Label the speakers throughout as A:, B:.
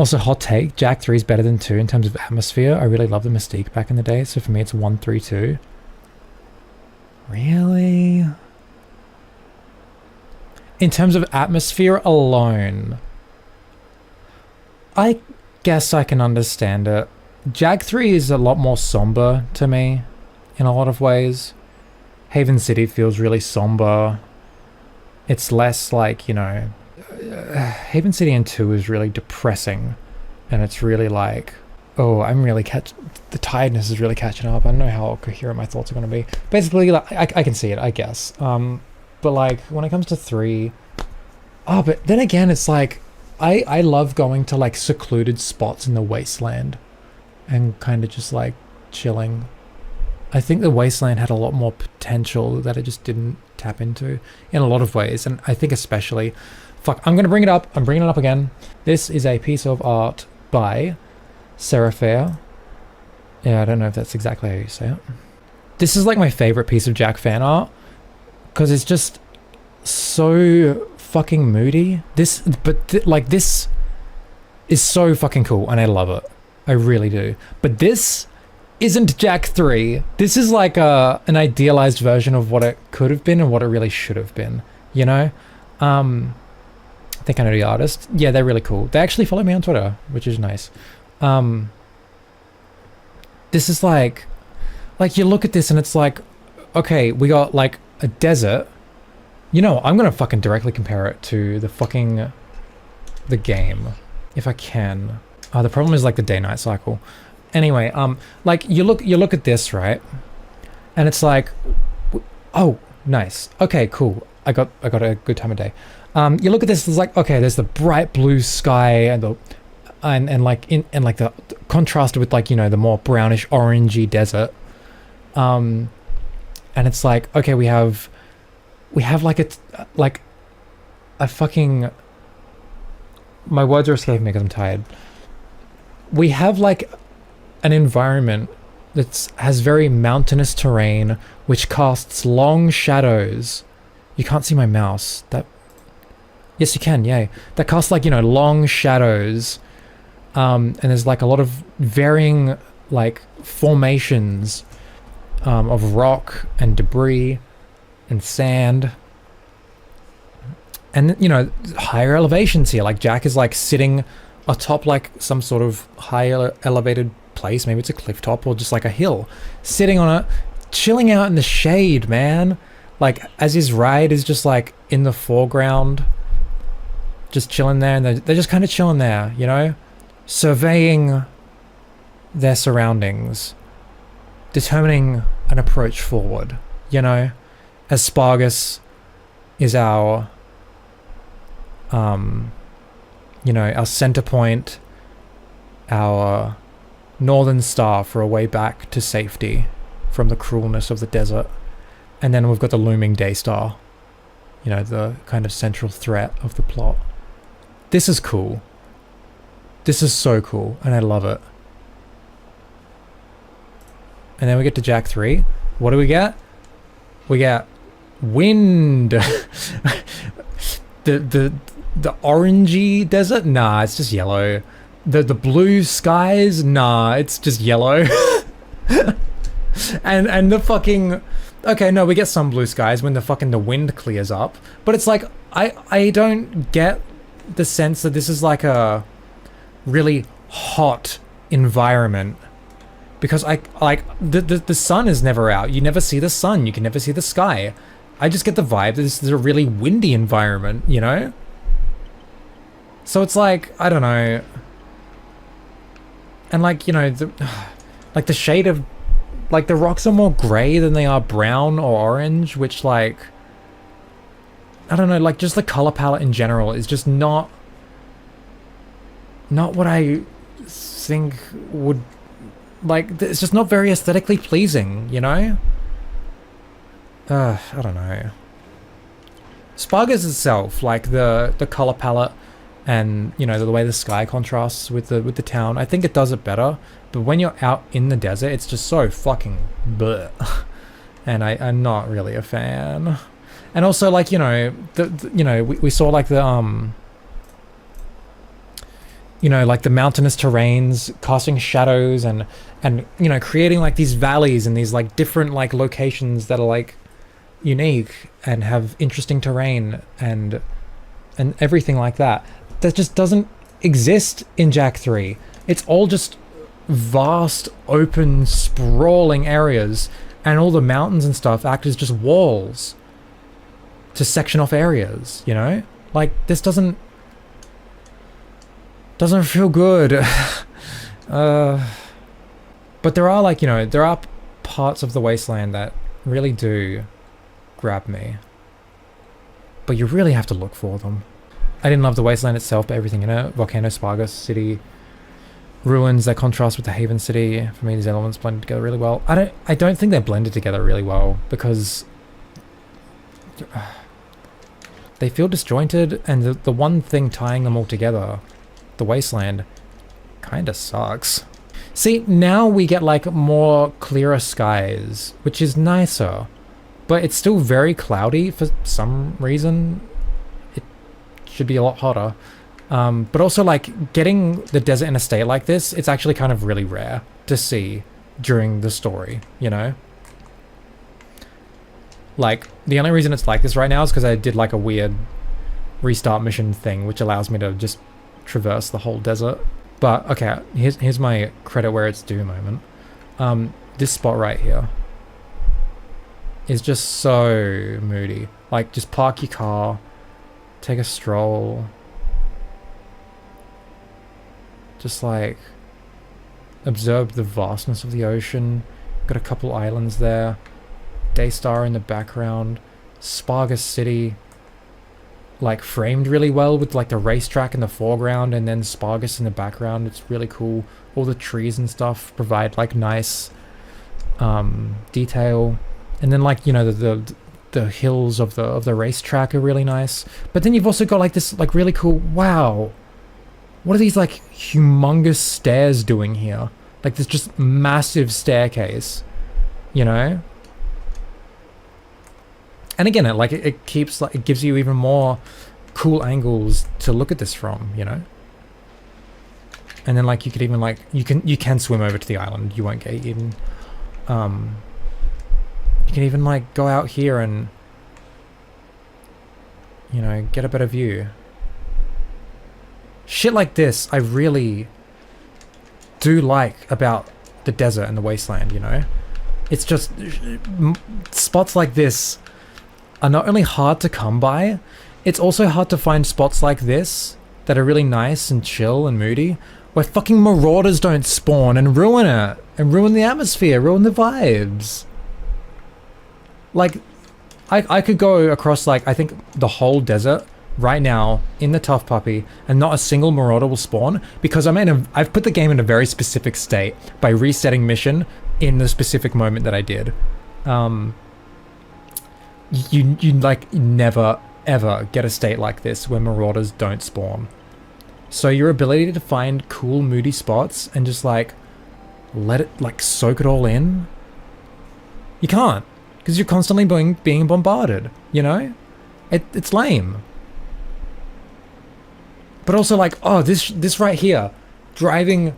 A: Also, hot take, Jack 3 is better than 2 in terms of atmosphere. I really love the Mystique back in the day, so for me it's 1-3-2. Really? In terms of atmosphere alone, I guess I can understand it. Jag 3 is a lot more somber to me in a lot of ways. Haven City feels really somber. It's less like, you know, Haven City in 2 is really depressing, and it's really like, oh, the tiredness is really catching up. I don't know how coherent my thoughts are going to be. Basically, like, I can see it, I guess. But like, when it comes to 3, but then again, it's like, I love going to like secluded spots in the Wasteland and kind of just like chilling. I think the Wasteland had a lot more potential that it just didn't tap into in a lot of ways. And I think especially, I'm going to bring it up. I'm bringing it up again. This is a piece of art by Seraphia. Yeah, I don't know if that's exactly how you say it. This is like my favorite piece of Jack fan art because it's just so fucking moody. This is so fucking cool and I love it. I really do. But this isn't Jack 3. This is like an idealized version of what it could have been and what it really should have been, you know? I think I know the artist. Yeah, they're really cool. They actually follow me on Twitter, which is nice. This is like you look at this and it's like, okay, we got like a desert. You know, I'm gonna fucking directly compare it to the game, if I can. The problem is like the day-night cycle. Anyway, like you look at this, right? And it's like, oh, nice. Okay, cool. I got a good time of day. You look at this, it's like, okay, there's the bright blue sky and the contrasted with like, you know, the more brownish orangey desert. And it's like, okay, we have like a fucking, my words are escaping me because I'm tired. We have like an environment that has very mountainous terrain, which casts long shadows. You can't see my mouse. Yes, you can. Yay. That casts like, you know, long shadows. And there's like a lot of varying like formations of rock and debris and sand. And, you know, higher elevations here. Like Jack is like sitting atop like some sort of higher elevated place. Maybe it's a cliff top or just like a hill. Sitting on it, chilling out in the shade, man. Like as his ride is just like in the foreground. Just chilling there, and they're just kind of chilling there, you know? Surveying their surroundings. Determining an approach forward, you know? Aspargus is our, you know, our center point, our northern star for a way back to safety from the cruelness of the desert. And then we've got the looming day star, you know, the kind of central threat of the plot. This is cool. This is so cool, and I love it. And then we get to Jack 3. What do we get? We get wind. the orangey desert? Nah, it's just yellow. The blue skies? Nah, it's just yellow. and the fucking... Okay, no, we get some blue skies when the wind clears up. But it's like, I don't get the sense that this is like a really hot environment. Because the sun is never out. You never see the sun. You can never see the sky. I just get the vibe that this is a really windy environment, you know? So it's like, I don't know. And like, you know, like the shade of, like the rocks are more gray than they are brown or orange, which like, I don't know, like just the color palette in general is just not what I think would, like, it's just not very aesthetically pleasing, you know? I don't know. Spargus itself, like the color palette and, you know, the way the sky contrasts with the town, I think it does it better. But when you're out in the desert, it's just so fucking bleh. And I'm not really a fan. And also, like, you know, you know, we saw like the you know, like the mountainous terrains, casting shadows and you know, creating like these valleys and these like different like locations that are like unique and have interesting terrain and everything like that. That just doesn't exist in Jak 3. It's all just vast, open, sprawling areas, and all the mountains and stuff act as just walls to section off areas, you know? Like, this doesn't feel good. But there are, like, you know, there are parts of the Wasteland that really do grab me. But you really have to look for them. I didn't love the Wasteland itself, but everything in it. Volcano, Spargus, City, Ruins, that contrast with the Haven City. For me, these elements blended together really well. I don't think they're blended together really well, because they feel disjointed, and the one thing tying them all together, the Wasteland, kinda sucks. See, now we get like more clearer skies, which is nicer, but it's still very cloudy for some reason. It should be a lot hotter. But also, like, getting the desert in a state like this, it's actually kind of really rare to see during the story, you know? Like, the only reason it's like this right now is because I did like a weird restart mission thing, which allows me to just traverse the whole desert. But, okay, here's my credit where it's due moment. This spot right here is just so moody. Like, just park your car, take a stroll. Just like observe the vastness of the ocean. Got a couple islands there. Daystar in the background. Spargus City, like framed really well with like the racetrack in the foreground and then Spargus in the background. It's really cool. All the trees and stuff provide like nice detail. And then like, you know, the hills of the racetrack are really nice. But then you've also got like this like really cool, wow, what are these like humongous stairs doing here? Like this just massive staircase, you know? And again, it keeps like, it gives you even more cool angles to look at this from, you know? And then like you could even like, you can swim over to the island. You won't get eaten. You can even like go out here and, you know, get a better view. Shit like this, I really do like about the desert and the Wasteland, you know? It's just, spots like this are not only hard to come by, it's also hard to find spots like this that are really nice and chill and moody, where fucking marauders don't spawn and ruin it, and ruin the atmosphere, ruin the vibes. Like, I could go across like, I think the whole desert right now in the Tough Puppy and not a single marauder will spawn because I've put the game in a very specific state by resetting mission in the specific moment that I did. You like never ever get a state like this where marauders don't spawn. So your ability to find cool moody spots and just like let it like soak it all in, you can't, because you're constantly being bombarded, you know? It's lame. But also like, oh, this right here, driving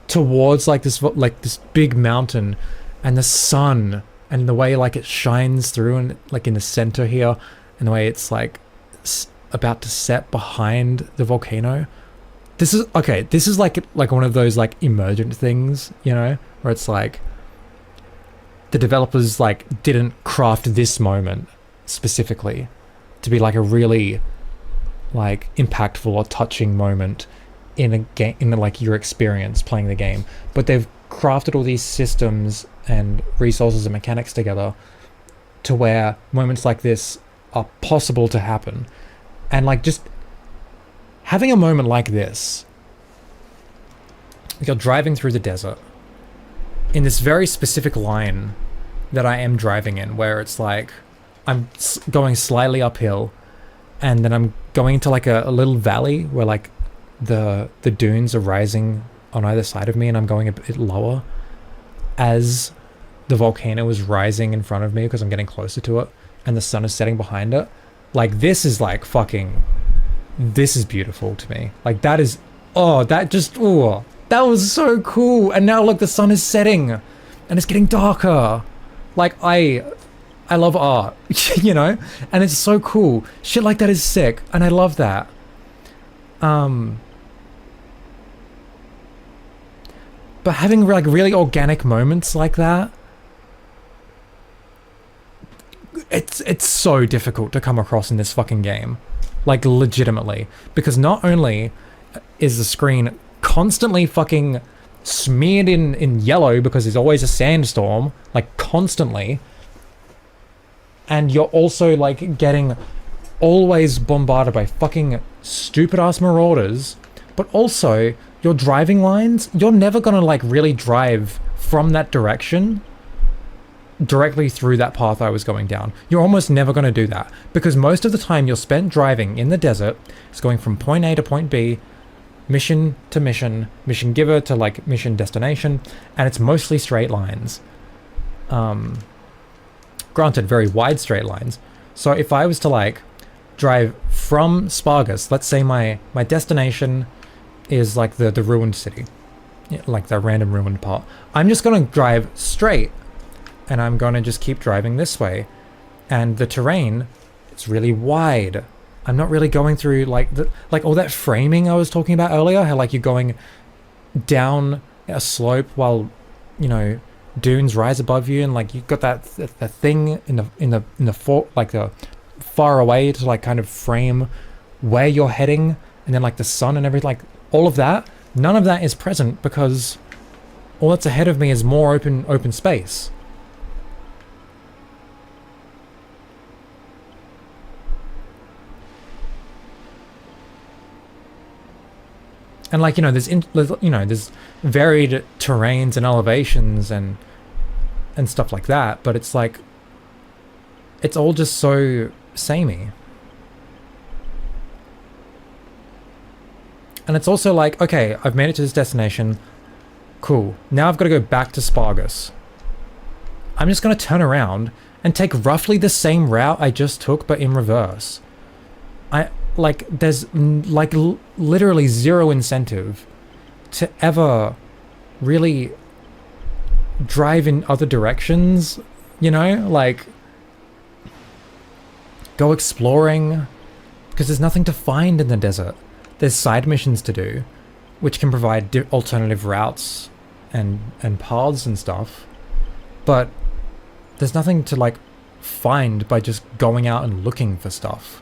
A: towards like this big mountain and the sun and the way like it shines through and like in the center here and the way it's like about to set behind the volcano. This is like one of those like emergent things, you know, where it's like the developers like didn't craft this moment specifically to be like a really like impactful or touching moment in a game, in like your experience playing the game, but they've crafted all these systems and resources and mechanics together to where moments like this are possible to happen. And like just having a moment like this, you're driving through the desert in this very specific line that I am driving in, where it's like I'm going slightly uphill and then I'm going into like a little valley where like the dunes are rising on either side of me, and I'm going a bit lower as the volcano is rising in front of me because I'm getting closer to it and the sun is setting behind it. Like this is like fucking, this is beautiful to me. Like that is Oh, that just, oh, that was so cool. And now look, the sun is setting and it's getting darker. Like, I love art, you know? And it's so cool. Shit like that is sick, and I love that. But having like really organic moments like that, it's so difficult to come across in this fucking game. Like, legitimately. Because not only is the screen constantly fucking smeared in yellow because there's always a sandstorm, like constantly, and you're also like getting always bombarded by fucking stupid ass marauders, but also your driving lines, you're never gonna like really drive from that direction directly through that path I was going down. You're almost never going to do that, because most of the time you're spent driving in the desert. It's going from point A to point B, mission to mission, mission giver to like mission destination, and it's mostly straight lines. Granted, very wide straight lines. So if I was to like drive from Spargus, let's say my destination is like the ruined city, like the random ruined part, I'm just going to drive straight. And I'm gonna just keep driving this way. And the terrain, it's really wide. I'm not really going through like all that framing I was talking about earlier, how like you're going down a slope while, you know, dunes rise above you, and like you've got that thing in the far away to like kind of frame where you're heading, and then like the sun and everything, like all of that. None of that is present because all that's ahead of me is more open space. And like, you know, there's varied terrains and elevations and stuff like that, but it's like, it's all just so samey. And it's also like, okay, I've made it to this destination, cool. Now I've got to go back to Spargus. I'm just going to turn around and take roughly the same route I just took, but in reverse. Like, there's like literally zero incentive to ever really drive in other directions, you know? Like, go exploring, because there's nothing to find in the desert. There's side missions to do, which can provide alternative routes and paths and stuff, but there's nothing to like find by just going out and looking for stuff.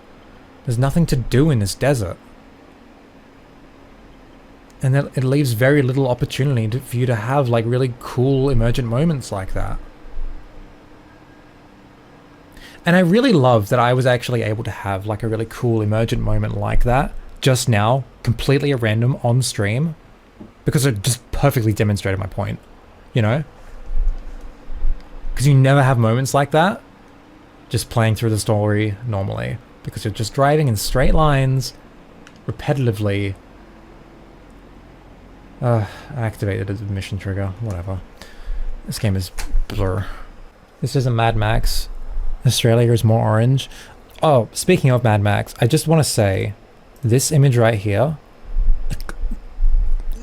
A: There's nothing to do in this desert. And it leaves very little opportunity for you to have like really cool emergent moments like that. And I really love that I was actually able to have like a really cool emergent moment like that just now, completely at random on stream, because it just perfectly demonstrated my point, you know? Because you never have moments like that just playing through the story normally, because you're just driving in straight lines repetitively. I activated a mission trigger, whatever. This game is blur. This isn't Mad Max. Australia is more orange. Oh, speaking of Mad Max, I just want to say, this image right here,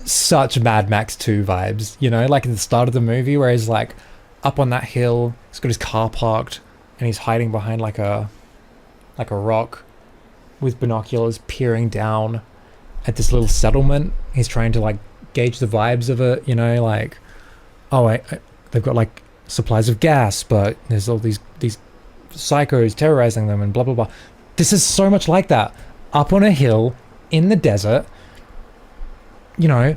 A: such Mad Max 2 vibes, you know, like at the start of the movie where he's like up on that hill, he's got his car parked, and he's hiding behind like a rock with binoculars peering down at this little settlement. He's trying to like gauge the vibes of it, you know, like, oh, they've got like supplies of gas, but there's all these psychos terrorizing them and blah blah blah. This is so much like that. Up on a hill in the desert, you know,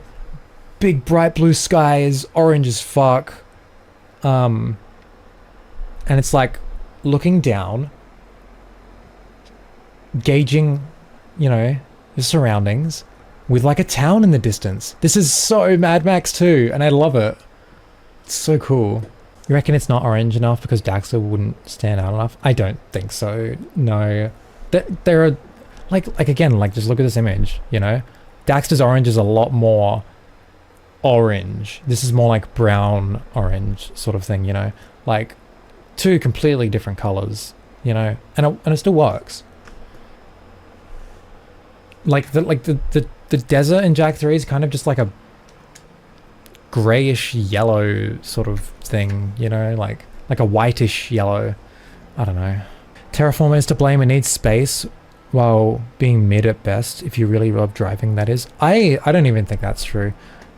A: big bright blue skies, orange as fuck, and it's like looking down, gauging, you know, the surroundings with like a town in the distance. This is so Mad Max 2, and I love it. It's so cool. You reckon it's not orange enough because Daxter wouldn't stand out enough? I don't think so. No. There are, like again, like just look at this image, you know? Daxter's orange is a lot more orange. This is more like brown orange sort of thing, you know? Like two completely different colors, you know? And it still works. Like the the desert in Jak 3 is kind of just like a grayish yellow sort of thing, you know, like a whitish yellow. I don't know. Terraform is to blame. It needs space while being mid at best, if you really love driving, that is. I don't even think that's true.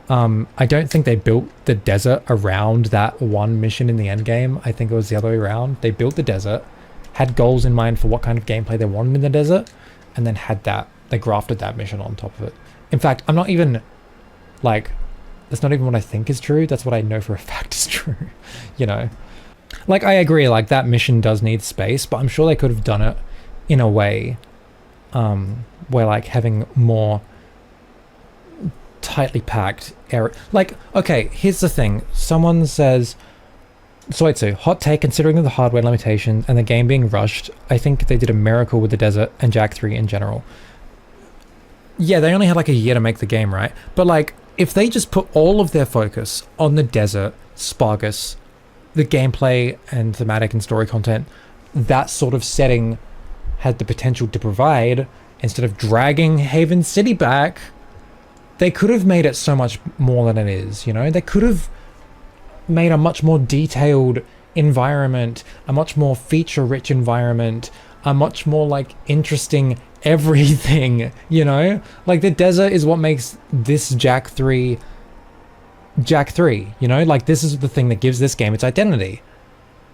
A: I don't think they built the desert around that one mission in the end game. I think it was the other way around. They built the desert, had goals in mind for what kind of gameplay they wanted in the desert, and then had that. They grafted that mission on top of it. In fact, I'm not even, like, that's not even what I think is true. That's what I know for a fact is true, you know? Like, I agree, like, that mission does need space, but I'm sure they could have done it in a way where, like, having more tightly packed area. Like, okay, here's the thing. Someone says, Soitsu, hot take, considering the hardware limitations and the game being rushed, I think they did a miracle with the desert and Jak 3 in general. Yeah, they only had like a year to make the game, right? But like, if they just put all of their focus on the desert, Spargus, the gameplay and thematic and story content, that sort of setting had the potential to provide, instead of dragging Haven City back, they could have made it so much more than it is, you know? They could have made a much more detailed environment, a much more feature-rich environment, a much more, like, interesting everything, you know? Like, the desert is what makes this Jak 3, you know? Like, this is the thing that gives this game its identity.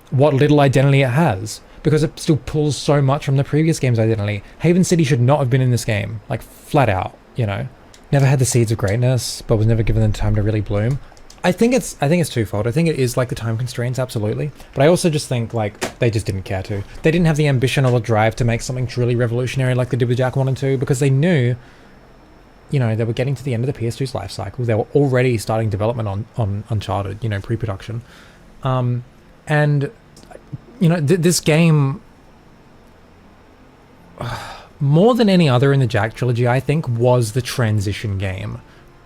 A: What little identity it has. Because it still pulls so much from the previous game's identity. Haven City should not have been in this game. Like, flat out, you know? Never had the seeds of greatness, but was never given the time to really bloom. I think it's twofold. I think it is like the time constraints, absolutely. But I also just think like they just didn't care to. They didn't have the ambition or the drive to make something truly revolutionary like they did with Jak 1 and 2, because they knew, you know, they were getting to the end of the PS2's life cycle. They were already starting development on Uncharted, you know, pre-production. And, you know, this game, more than any other in the Jak trilogy, I think, was the transition game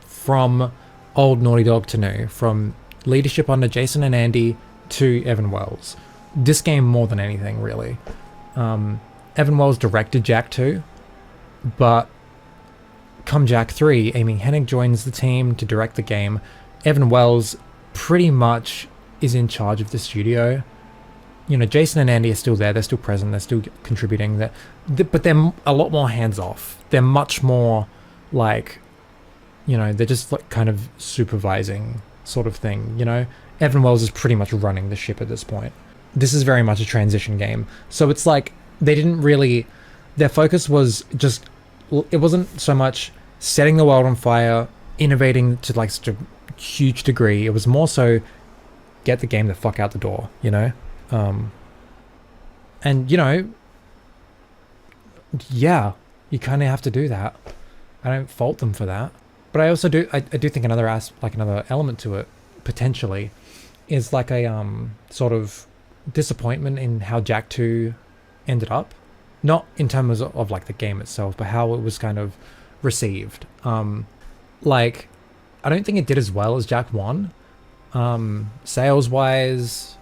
A: from old Naughty Dog to new, from leadership under Jason and Andy to Evan Wells. This game more than anything, really. Evan Wells directed Jak 2, but come Jak 3, Amy Hennig joins the team to direct the game. Evan Wells pretty much is in charge of the studio. You know, Jason and Andy are still there, they're still present, they're still contributing, but they're a lot more hands-off. They're much more like, you know, they're just like kind of supervising sort of thing, you know? Evan Wells is pretty much running the ship at this point. This is very much a transition game. So it's like, they didn't really, their focus was just, it wasn't so much setting the world on fire, innovating to like such a huge degree. It was more so get the game the fuck out the door, you know? And you know, yeah, you kind of have to do that. I don't fault them for that, but I also do. I do think another element to it potentially is like a sort of disappointment in how Jak 2 ended up, not in terms of like the game itself, but how it was kind of received. Like, I don't think it did as well as Jak 1, sales wise,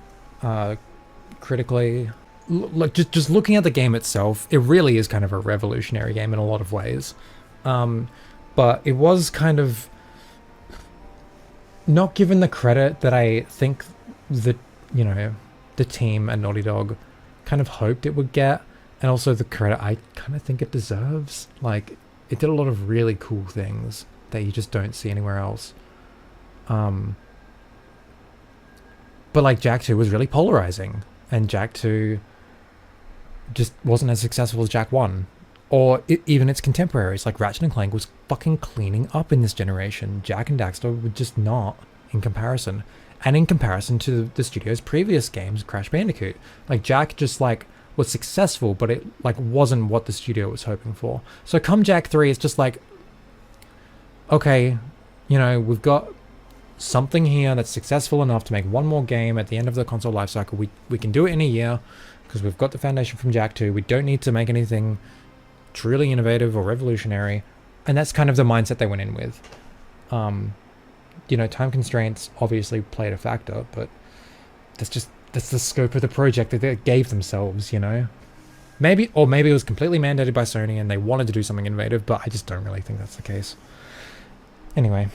A: critically. Look, just looking at the game itself, it really is kind of a revolutionary game in a lot of ways. But it was kind of not given the credit that I think that, you know, the team at Naughty Dog kind of hoped it would get, and also the credit I kind of think it deserves. Like, it did a lot of really cool things that you just don't see anywhere else. But like, Jak 2 was really polarizing, and Jak 2 just wasn't as successful as Jak 1, or even its contemporaries. Like, Ratchet and Clank was fucking cleaning up in this generation. Jak and Daxter were just not, in comparison. And in comparison to the studio's previous games, Crash Bandicoot. Like, Jak just, like, was successful, but it, like, wasn't what the studio was hoping for. So come Jak 3, it's just like, okay, you know, we've got something here that's successful enough to make one more game at the end of the console lifecycle. We can do it in a year, because we've got the foundation from Jak 2. We don't need to make anything truly innovative or revolutionary. And that's kind of the mindset they went in with. You know, time constraints obviously played a factor, but that's the scope of the project that they gave themselves, you know? Maybe it was completely mandated by Sony and they wanted to do something innovative, but I just don't really think that's the case. Anyway,